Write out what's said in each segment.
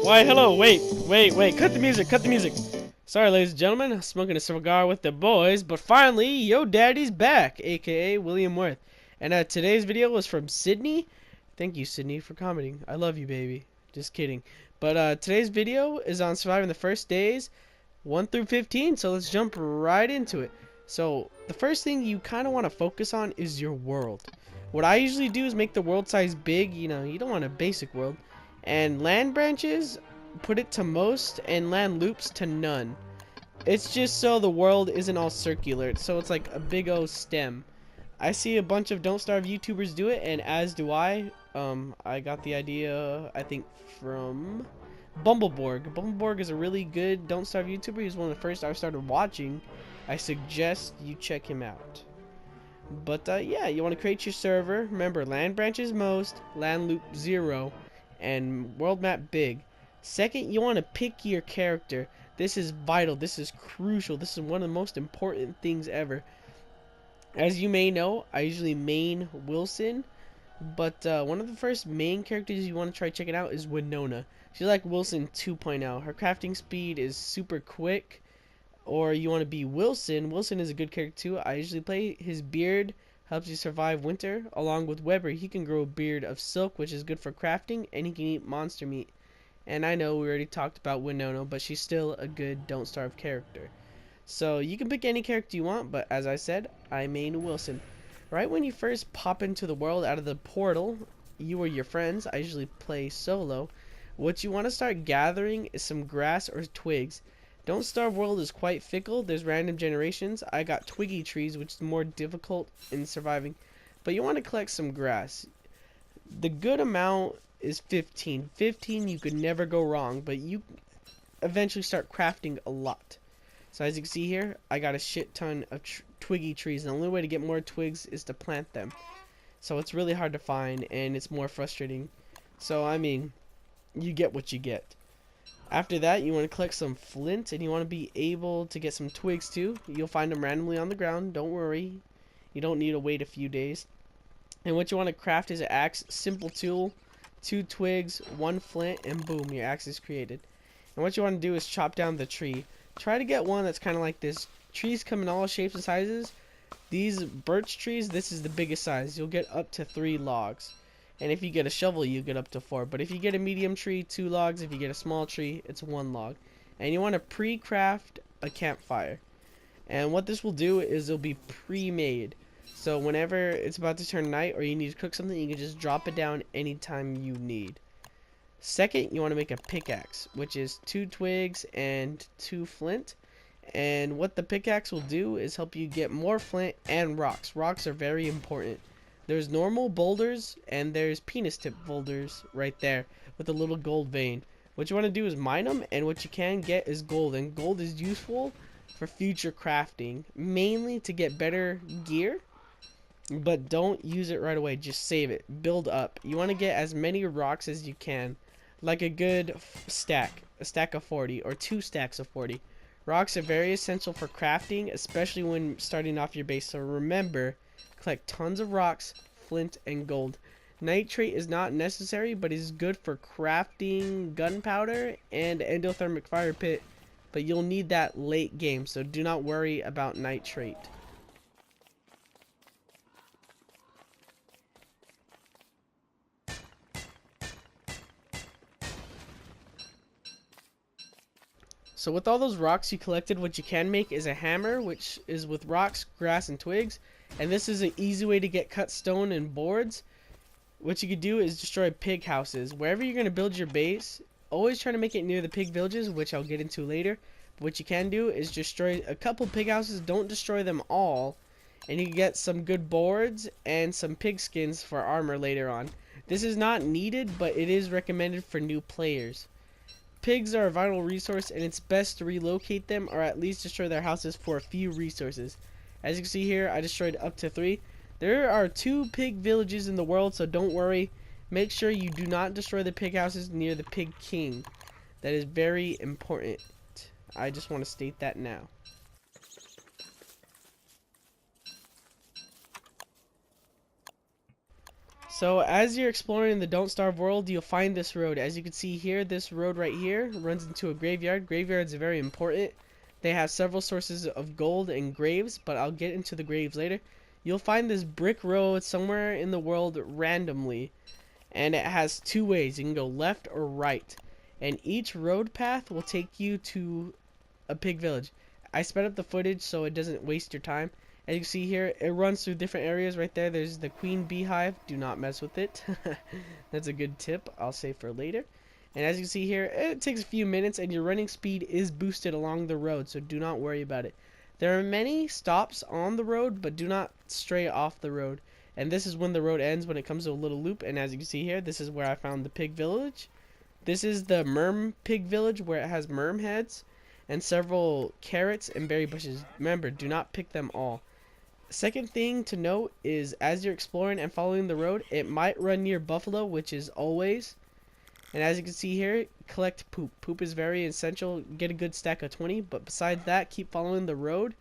Why, hello, wait, cut the music. Sorry, ladies and gentlemen, smoking a cigar with the boys, but finally, yo daddy's back, aka William Worth. And today's video was from Sydney. Thank you, Sydney, for commenting. I love you, baby. Just kidding. But today's video is on surviving the first days, 1 through 15, so let's jump right into it. So, the first thing you kind of want to focus on is your world. What I usually do is make the world size big. You know, you don't want a basic world. And land branches, put it to most, and land loops to none. It's just so the world isn't all circular, so it's like a big O stem. I see a bunch of Don't Starve YouTubers do it, and as do I. I got the idea, I think, from Bumbleborg. Bumbleborg is a really good Don't Starve YouTuber. He's one of the first I started watching. I suggest you check him out. But yeah, you want to create your server. Remember, land branches most, land loop 0, and world map big. Second, you want to pick your character. This is vital. This is crucial. This is one of the most important things ever. As you may know, I usually main Wilson, but one of the first main characters you want to try checking out is Winona. She's like Wilson 2.0. Her crafting speed is super quick. Or you want to be Wilson. Wilson is a good character too. I usually play his beard. Helps you survive winter. Along with Weber, he can grow a beard of silk, which is good for crafting, and he can eat monster meat. And I know we already talked about Winona, but she's still a good Don't Starve character. So you can pick any character you want, but as I said, I main Wilson. Right when you first pop into the world out of the portal, you or your friends, I usually play solo, what you want to start gathering is some grass or twigs. Don't Starve world is quite fickle. There's random generations. I got twiggy trees, which is more difficult in surviving. But you want to collect some grass. The good amount is 15. 15 you could never go wrong, but you eventually start crafting a lot. So as you can see here, I got a shit ton of twiggy trees. And the only way to get more twigs is to plant them. So it's really hard to find, and it's more frustrating. So I mean, you get what you get. After that, you want to collect some flint, and you want to be able to get some twigs too. You'll find them randomly on the ground. Don't worry. You don't need to wait a few days. And what you want to craft is an axe. Simple tool. 2 twigs, 1 flint, and boom, your axe is created. And what you want to do is chop down the tree. Try to get one that's kind of like this. Trees come in all shapes and sizes. These birch trees, this is the biggest size. You'll get up to 3 logs. And if you get a shovel, you get up to 4. But if you get a medium tree, 2 logs. If you get a small tree, it's 1 log. And you want to pre-craft a campfire. And what this will do is it'll be pre-made. So whenever it's about to turn night or you need to cook something, you can just drop it down anytime you need. Second, you want to make a pickaxe, which is 2 twigs and 2 flint. And what the pickaxe will do is help you get more flint and rocks. Rocks are very important. There's normal boulders, and there's penis tip boulders right there with a little gold vein. What you want to do is mine them, and what you can get is gold. And gold is useful for future crafting, mainly to get better gear. But don't use it right away. Just save it. Build up. You want to get as many rocks as you can. Like a good stack. A stack of 40, or 2 stacks of 40. Rocks are very essential for crafting, especially when starting off your base. So remember, collect tons of rocks, flint, and gold. Nitrate is not necessary, but is good for crafting gunpowder and endothermic fire pit. But you'll need that late game, so do not worry about nitrate. So with all those rocks you collected, what you can make is a hammer, which is with rocks, grass, and twigs. And this is an easy way to get cut stone and boards. What you could do is destroy pig houses. Wherever you're going to build your base, always try to make it near the pig villages, which I'll get into later. But what you can do is destroy a couple pig houses. Don't destroy them all. And you can get some good boards and some pig skins for armor later on. This is not needed, but it is recommended for new players. Pigs are a vital resource, and it's best to relocate them or at least destroy their houses for a few resources. As you can see here, I destroyed up to 3. There are 2 pig villages in the world, so don't worry. Make sure you do not destroy the pig houses near the pig king. That is very important. I just want to state that now. So as you're exploring the Don't Starve world, you'll find this road. As you can see here, this road right here runs into a graveyard. Graveyards are very important. They have several sources of gold and graves, but I'll get into the graves later. You'll find this brick road somewhere in the world randomly, and it has two ways. You can go left or right, and each road path will take you to a pig village. I sped up the footage so it doesn't waste your time. As you can see here, it runs through different areas. Right there's the queen beehive. Do not mess with it. That's a good tip I'll save for later. And as you can see here, it takes a few minutes and your running speed is boosted along the road, so do not worry about it. There are many stops on the road, but do not stray off the road. And this is when the road ends, when it comes to a little loop. And as you can see here, this is where I found the pig village. This is the merm pig village, where it has merm heads and several carrots and berry bushes. Remember, do not pick them all. Second thing to note is as you're exploring and following the road, it might run near buffalo, which is always. And as you can see here, collect poop. Poop is very essential. Get a good stack of 20, but besides that, keep following the road.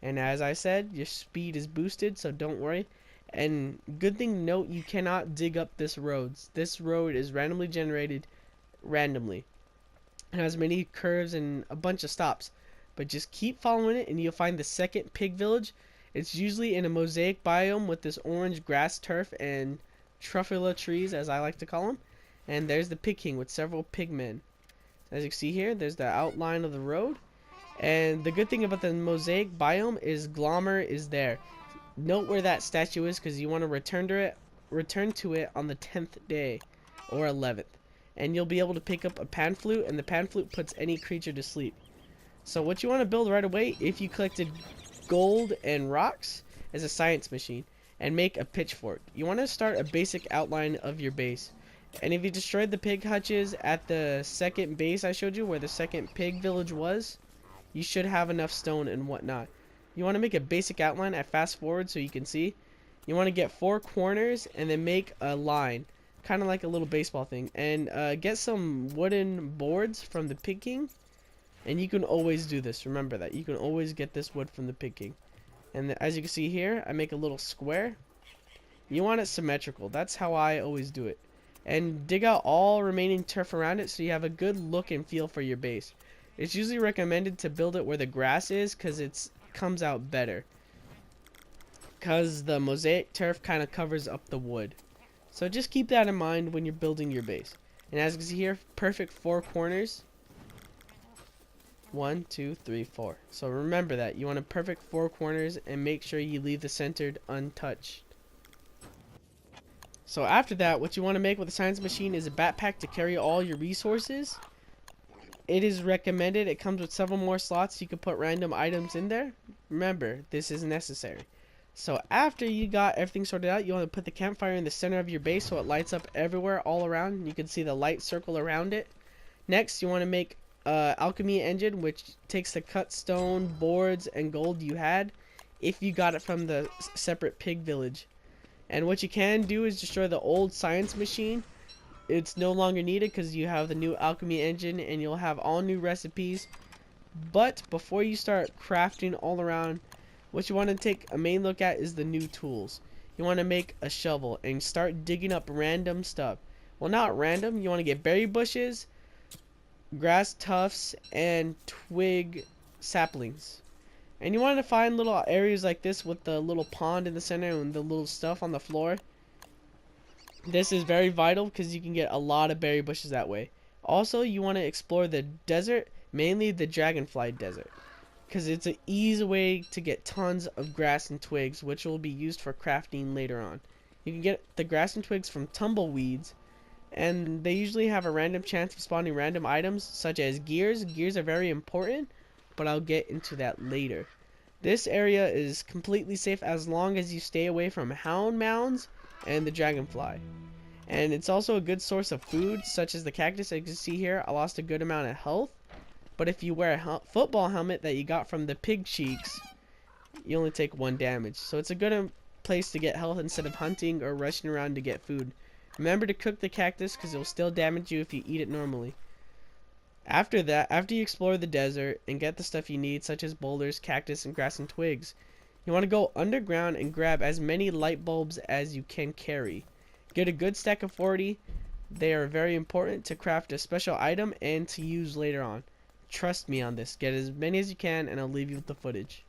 And as I said, your speed is boosted, so don't worry. And good thing to note, you cannot dig up this road. This road is randomly generated randomly. It has many curves and a bunch of stops, but just keep following it and you'll find the second pig village. It's usually in a mosaic biome with this orange grass turf and truffula trees, as I like to call them. And there's the pig king with several pigmen. As you can see here, there's the outline of the road. And the good thing about the mosaic biome is Glommer is there. Note where that statue is, because you want to return to it on the 10th day or 11th. And you'll be able to pick up a pan flute, and the pan flute puts any creature to sleep. So what you want to build right away, if you collected gold and rocks, is a science machine, and make a pitchfork. You want to start a basic outline of your base. And if you destroyed the pig hutches at the second base I showed you, where the second pig village was, you should have enough stone and whatnot. You want to make a basic outline. I fast forward so you can see. You want to get 4 corners and then make a line, kind of like a little baseball thing, and get some wooden boards from the pig king. And you can always do this. Remember that you can always get this wood from the pig king. And as you can see here, I make a little square. You want it symmetrical. That's how I always do it. And dig out all remaining turf around it so you have a good look and feel for your base. It's usually recommended to build it where the grass is, because it comes out better, because the mosaic turf kind of covers up the wood. So just keep that in mind when you're building your base. And as you can see here, perfect 4 corners. 1, 2, 3, 4. So remember that you want a perfect 4 corners, and make sure you leave the centered untouched. So after that, what you want to make with a science machine is a backpack to carry all your resources. It is recommended. It comes with several more slots. You can put random items in there. Remember, this is necessary. So after you got everything sorted out, you want to put the campfire in the center of your base so it lights up everywhere all around. You can see the light circle around it. Next, you want to make alchemy engine, which takes the cut stone, boards, and gold you had if you got it from the separate pig village. And what you can do is destroy the old science machine. It's no longer needed because you have the new alchemy engine and you'll have all new recipes. But before you start crafting all around, what you want to take a main look at is the new tools. You want to make a shovel and start digging up random stuff. Well, not random. You want to get berry bushes, grass tufts, and twig saplings. And you want to find little areas like this with the little pond in the center and the little stuff on the floor. This is very vital because you can get a lot of berry bushes that way. Also, you want to explore the desert, mainly the dragonfly desert, because it's an easy way to get tons of grass and twigs, which will be used for crafting later on. You can get the grass and twigs from tumbleweeds, and they usually have a random chance of spawning random items such as gears. Gears are very important, but I'll get into that later. This area is completely safe as long as you stay away from hound mounds and the dragonfly. And it's also a good source of food, such as the cactus. As you can see here, I lost a good amount of health. But if you wear a football helmet that you got from the pig cheeks, you only take 1 damage. So it's a good place to get health instead of hunting or rushing around to get food. Remember to cook the cactus because it will still damage you if you eat it normally. After that, after you explore the desert and get the stuff you need, such as boulders, cactus, and grass and twigs, you want to go underground and grab as many light bulbs as you can carry. Get a good stack of 40. They are very important to craft a special item and to use later on. Trust me on this. Get as many as you can, and I'll leave you with the footage.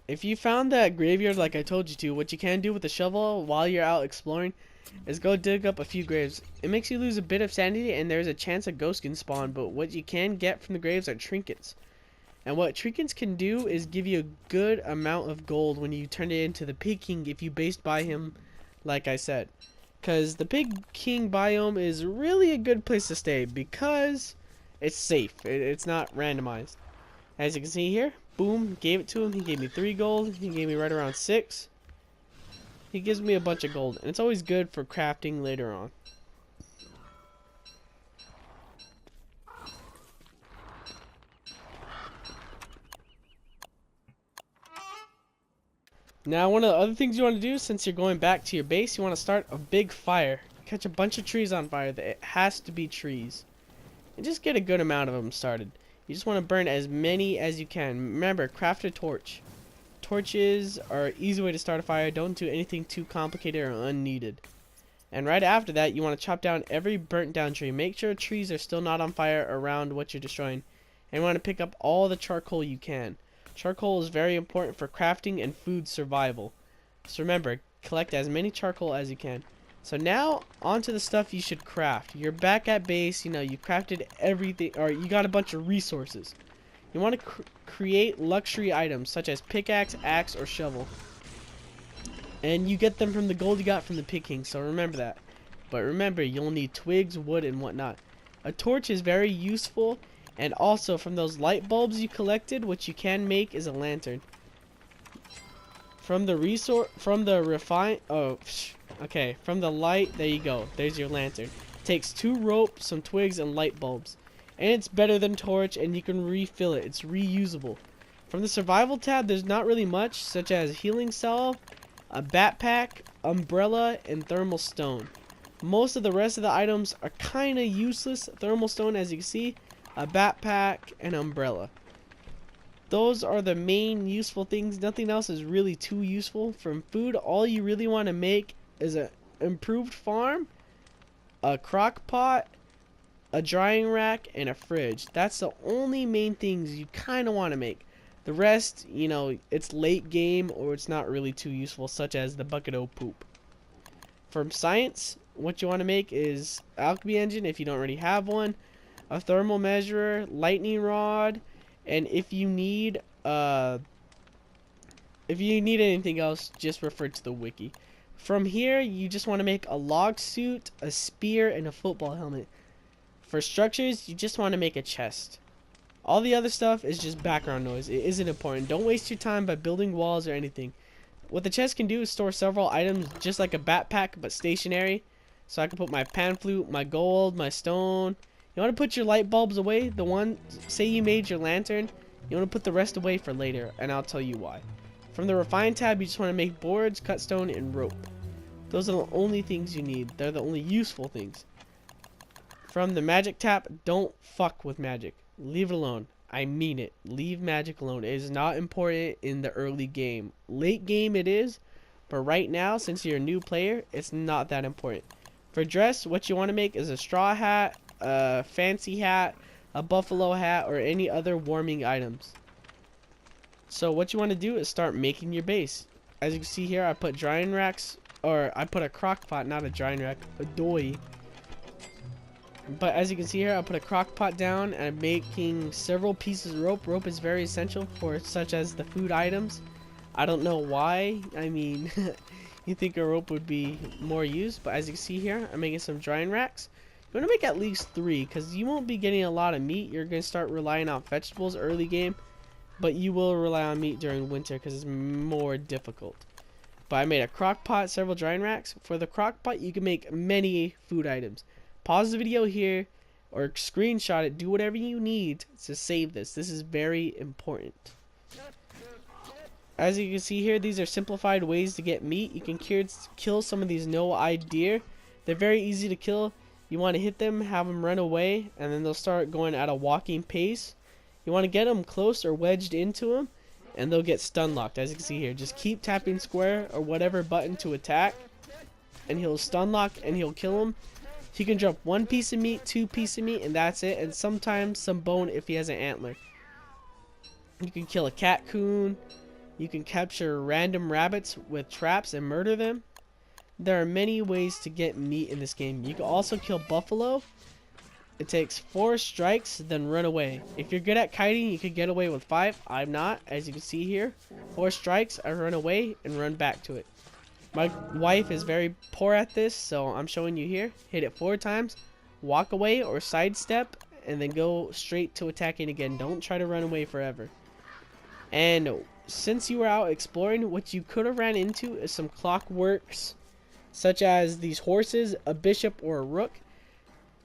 If you found that graveyard like I told you to, what you can do with the shovel while you're out exploring is go dig up a few graves. It makes you lose a bit of sanity and there's a chance a ghost can spawn, but what you can get from the graves are trinkets. And what trinkets can do is give you a good amount of gold when you turn it into the Pig King if you based by him, like I said. Because the Pig King biome is really a good place to stay because it's safe. It's not randomized. As you can see here, boom, gave it to him. He gave me 3 gold. He gave me right around 6. He gives me a bunch of gold, and it's always good for crafting later on. Now, one of the other things you want to do, since you're going back to your base, you want to start a big fire. Catch a bunch of trees on fire. It has to be trees. And just get a good amount of them started. You just want to burn as many as you can. Remember, craft a torch. Torches are an easy way to start a fire. Don't do anything too complicated or unneeded. And right after that, you want to chop down every burnt down tree. Make sure trees are still not on fire around what you're destroying. And you want to pick up all the charcoal you can. Charcoal is very important for crafting and food survival. So remember, collect as many charcoal as you can. So now, onto the stuff you should craft. You're back at base, you crafted everything, or you got a bunch of resources. You want to create luxury items, such as pickaxe, axe, or shovel. And you get them from the gold you got from the Pig King, so remember that. But remember, you'll need twigs, wood, and whatnot. A torch is very useful. And also, from those light bulbs you collected, what you can make is a lantern. From the light, there you go. There's your lantern. It takes 2 ropes, some twigs, and light bulbs. And it's better than torch, and you can refill it. It's reusable. From the survival tab, there's not really much, such as healing salve, a backpack, umbrella, and thermal stone. Most of the rest of the items are kind of useless. Thermal stone, as you can see, a backpack, and umbrella. Those are the main useful things. Nothing else is really too useful. From food, all you really want to make is an improved farm, a crock pot, a drying rack, and a fridge. That's the only main things you kind of want to make. The rest, it's late game or it's not really too useful, such as the bucket of poop. From science, what you want to make is alchemy engine if you don't already have one, a thermal measurer, lightning rod, and if you need anything else, just refer to the wiki. From here, you just want to make a log suit, a spear, and a football helmet. For structures, you just want to make a chest. All the other stuff is just background noise. It isn't important. Don't waste your time by building walls or anything. What the chest can do is store several items, just like a backpack, but stationary. So I can put my pan flute, my gold, my stone. You want to put your light bulbs away. Say you made your lantern. You want to put the rest away for later, and I'll tell you why. From the refine tab, you just want to make boards, cut stone, and rope. Those are the only things you need. They're the only useful things. From the magic tab, don't fuck with magic. Leave it alone. I mean it. Leave magic alone. It is not important in the early game. Late game it is, but right now, since you're a new player, it's not that important. For dress, what you want to make is a straw hat, a fancy hat, a buffalo hat, or any other warming items. So what you want to do is start making your base. As you can see here, I put drying racks, or I put a crock pot, not a drying rack, a doy. But as you can see here, I put a crock pot down and I'm making several pieces of rope. Rope is very essential for such as the food items. I don't know why. I mean, you think a rope would be more used, but as you can see here, I'm making some drying racks. You want to make at least 3 because you won't be getting a lot of meat. You're going to start relying on vegetables early game, but you will rely on meat during winter because it's more difficult. But I made a crock pot, several drying racks. For the crock pot, you can make many food items. Pause the video here or screenshot it. Do whatever you need to save this. This is very important. As you can see here, these are simplified ways to get meat. You can kill some of these no-eyed deer. They're very easy to kill. You want to hit them, have them run away, and then they'll start going at a walking pace. You want to get them close or wedged into them, and they'll get stun locked. As you can see here, just keep tapping square or whatever button to attack, and he'll stun lock and he'll kill them. He can drop 1 piece of meat, 2 pieces of meat, and that's it. And sometimes some bone if he has an antler. You can kill a cat coon. You can capture random rabbits with traps and murder them. There are many ways to get meat in this game. You can also kill buffalo. It takes 4 strikes, then run away. If you're good at kiting, you can get away with 5. I'm not. As you can see here, 4 strikes, I run away and run back to it. My wife is very poor at this, so I'm showing you here. Hit it 4 times, walk away or sidestep, and then go straight to attacking again. Don't try to run away forever. And since you were out exploring, what you could have ran into is some clockworks, such as these horses, a bishop, or a rook.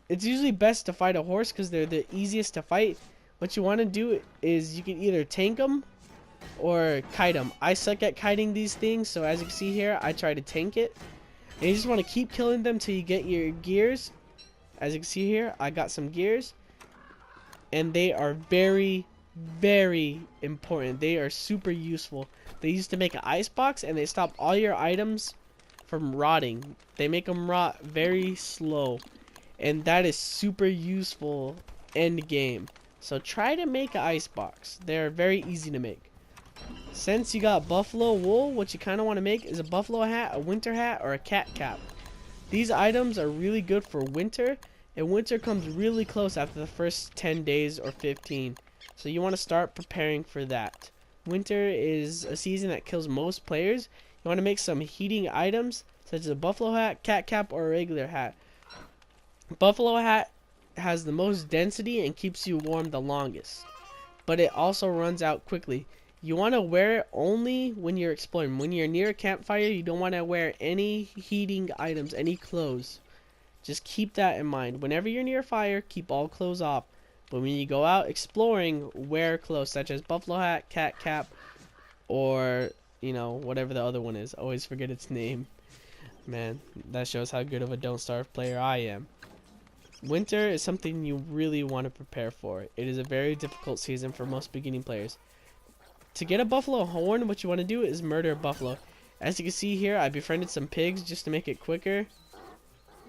It's usually best to fight a horse because they're the easiest to fight. What you want to do is you can either tank them or kite them. I suck at kiting these things, so as you can see here, I try to tank it. And you just want to keep killing them till you get your gears. As you can see here, I got some gears, and they are very, very important. They are super useful. They used to make an ice box, and they stop all your items from rotting. They make them rot very slow, and that is super useful end game. So try to make an ice box. They're very easy to make. Since you got buffalo wool, what you kind of want to make is a buffalo hat, a winter hat, or a cat cap. These items are really good for winter, and winter comes really close after the first 10 days or 15. So you want to start preparing for that. Winter is a season that kills most players. You want to make some heating items, such as a buffalo hat, cat cap, or a regular hat. Buffalo hat has the most density and keeps you warm the longest, but it also runs out quickly. You want to wear it only when you're exploring. When you're near a campfire, you don't want to wear any heating items, any clothes. Just keep that in mind. Whenever you're near a fire, keep all clothes off. But when you go out exploring, wear clothes such as buffalo hat, cat cap, or, you know, whatever the other one is. Always forget its name. Man, that shows how good of a Don't Starve player I am. Winter is something you really want to prepare for. It is a very difficult season for most beginning players. To get a buffalo horn, what you want to do is murder a buffalo. As you can see here, I befriended some pigs just to make it quicker,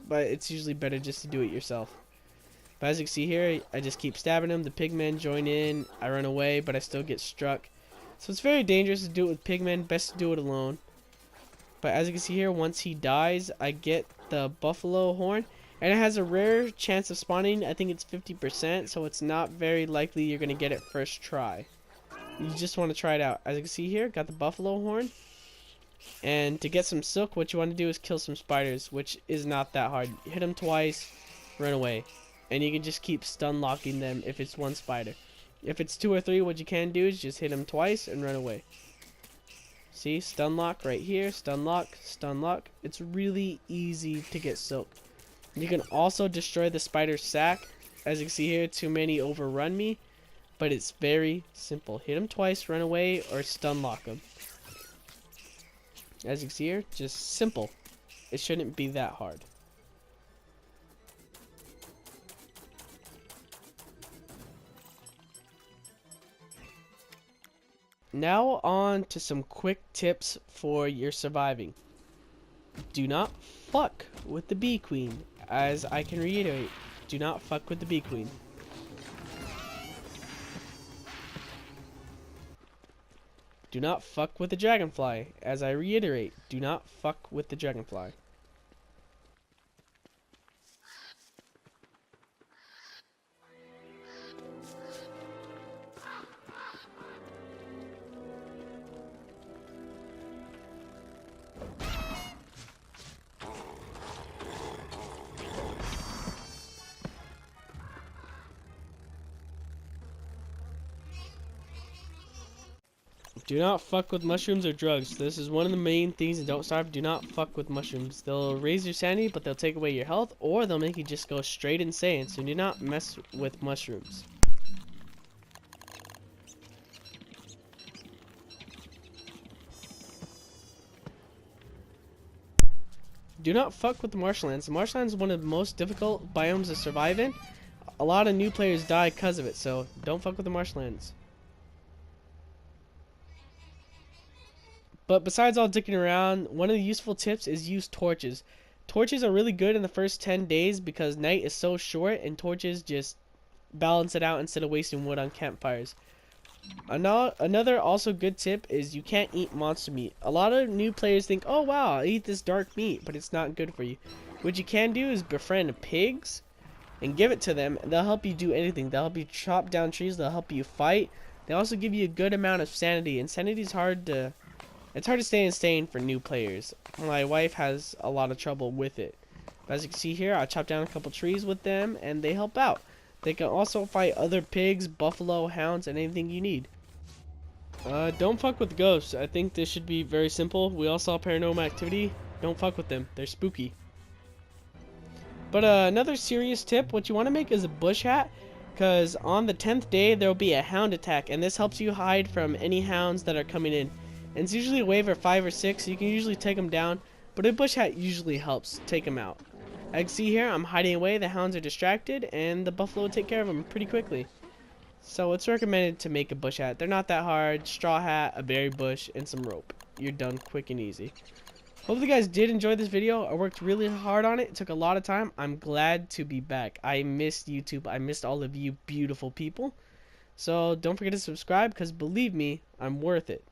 but it's usually better just to do it yourself. But as you can see here, I just keep stabbing them. The pigmen join in. I run away, but I still get struck. So it's very dangerous to do it with pigmen. Best to do it alone. But as you can see here, once he dies, I get the buffalo horn. And it has a rare chance of spawning. I think it's 50%, so it's not very likely you're going to get it first try. You just want to try it out. As you can see here, got the buffalo horn. And to get some silk, what you want to do is kill some spiders, which is not that hard. Hit them twice, run away. And you can just keep stun locking them if it's 1 spider. If it's 2 or 3, what you can do is just hit them twice and run away. See, stun lock right here, stun lock, stun lock. It's really easy to get silk. You can also destroy the spider's sack. As you can see here, too many overrun me. But it's very simple. Hit them twice, run away, or stun lock them. As you can see here, just simple. It shouldn't be that hard. Now on to some quick tips for your surviving. Do not fuck with the bee queen. As I can reiterate, do not fuck with the bee queen. Do not fuck with the dragonfly. As I reiterate, do not fuck with the dragonfly. Do not fuck with mushrooms or drugs. This is one of the main things in Don't Starve. Do not fuck with mushrooms. They'll raise your sanity, but they'll take away your health, or they'll make you just go straight insane. So do not mess with mushrooms. Do not fuck with the marshlands. The marshlands is one of the most difficult biomes to survive in. A lot of new players die because of it, so don't fuck with the marshlands. But besides all dicking around, one of the useful tips is use torches. Torches are really good in the first 10 days because night is so short and torches just balance it out instead of wasting wood on campfires. Another also good tip is you can't eat monster meat. A lot of new players think, oh wow, I'll eat this dark meat, but it's not good for you. What you can do is befriend pigs and give it to them. They'll help you do anything. They'll help you chop down trees. They'll help you fight. They also give you a good amount of sanity, and sanity is hard to stay insane for new players. My wife has a lot of trouble with it. But as you can see here, I chopped down a couple trees with them and they help out. They can also fight other pigs, buffalo, hounds, and anything you need. Don't fuck with ghosts. I think this should be very simple. We all saw Paranormal Activity. Don't fuck with them. They're spooky. But another serious tip, what you want to make is a bush hat. Because on the 10th day, there will be a hound attack. And this helps you hide from any hounds that are coming in. And it's usually a wave of 5 or 6, so you can usually take them down, but a bush hat usually helps take them out. As you can see here, I'm hiding away, the hounds are distracted, and the buffalo will take care of them pretty quickly. So it's recommended to make a bush hat. They're not that hard. Straw hat, a berry bush, and some rope. You're done quick and easy. Hopefully you guys did enjoy this video. I worked really hard on it. It took a lot of time. I'm glad to be back. I missed YouTube. I missed all of you beautiful people. So don't forget to subscribe, because believe me, I'm worth it.